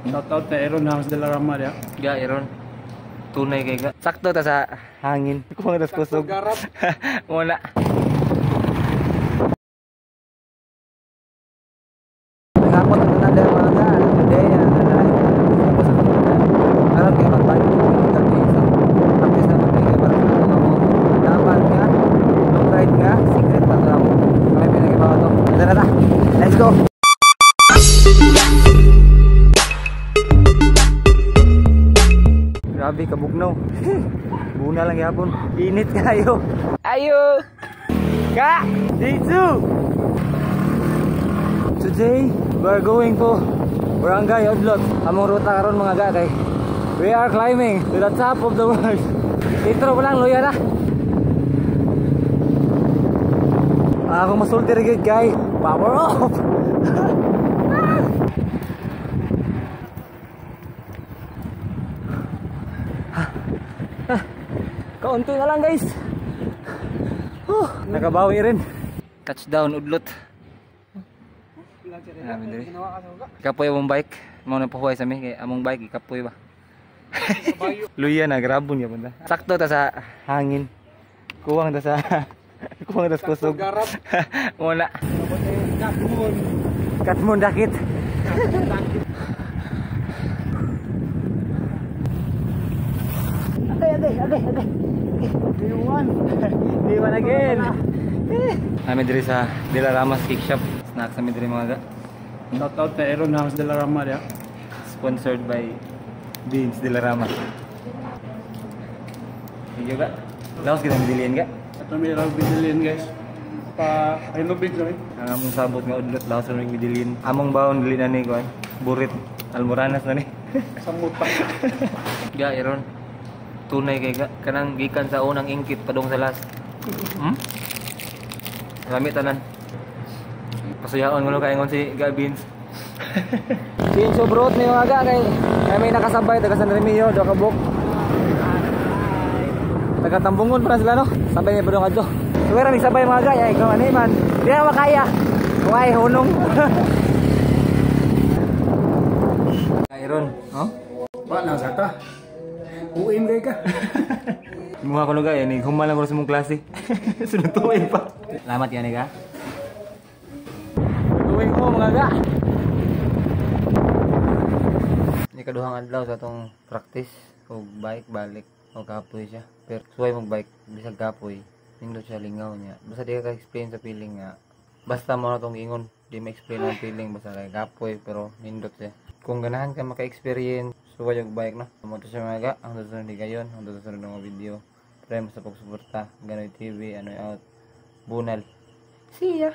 Shoutout kay Aaron Hangs de la Rama ya. Ga Aaron. Tunay kay ga. Sakto ta sa hangin. Kung tas kusog. Muna. Nagapot ang nanda mga ga. Day na nalay. Karon kay magbalik dati sa tapos na pagkaya para sa mga mo. Dapat nga long ride nga secret pa to. Kami pinag-ibawa to. Tara. Let's go. Grabe kabugnaw. Buna lang yapon. Init kayo. Ayo. Ka! Dito! Today, we're going to Barangay Odlot. Among ruta karon mga ga kay we are climbing to the top of the world. Intro pa lang, luya na. Akong masulti rin kay power off! Kaunti na lang guys. Nakabawi rin. Touchdown Udlot. Kapoy among bike. Mao na pahuway sa mi kay among bike ikapoy ba. Luya na grabon ya banda. Sakto ta sa hangin. Kuwang ta sa kuwang ta sa kusog. Muna. Katmon dakit. Okay. Diwan again. Kami diri sa De La Rama's Cake Shop. Snacks kami diri mga ga. Shoutout kay Aaron Hangs de la Rama ya. Sponsored by Beans De La Rama. Iyo ga. Laos kita midilian ga. Ito may raw binilin guys. Pa renovate kami. Ang among sabot nga udlot laos ra midilian. Among baon dili na ni kuan. Burit almoranas na ni. Samutang. Ga Aaron. Tunay kay ga kanang gikan sa unang ingkit padung sa last. Lami tanan. Pasuyaon mo kay ingon si Gabins. Sin sobrot ni mga ga kay may nakasabay taga San Remilio do kabuk. Taga Tambungon pa sila no. Sabay ni padung adto. Suwera mi sabay mga ga ay ikaw ani man. Di na makaya. Way hunong. Aaron, oh? Ba na gata. Uim kay ka. Mga ko lugar yan, humalang ko sa mong klase. Sunod tuwing pa. Salamat yan, ka. Tuwing ko, mga ga. Hindi kaduhang adlaw sa itong practice. O bike, balik. O kapoy siya. Pero suway mong bike, bisag kapoy. Nindot siya lingaw niya. Basta di ka ka-explain sa feeling nga. Basta mo na itong ingon. Di ma-explain ang feeling. Basta kay kapoy, pero nindot siya. Kung ganahan ka maka-experience, suway yung bike na. Tumunto siya mga ga. Ang susunod di gayon. Ang susunod ng mga video. Prem sa pagsuporta. Ganoy TV. Anoy out. Bunal. See ya!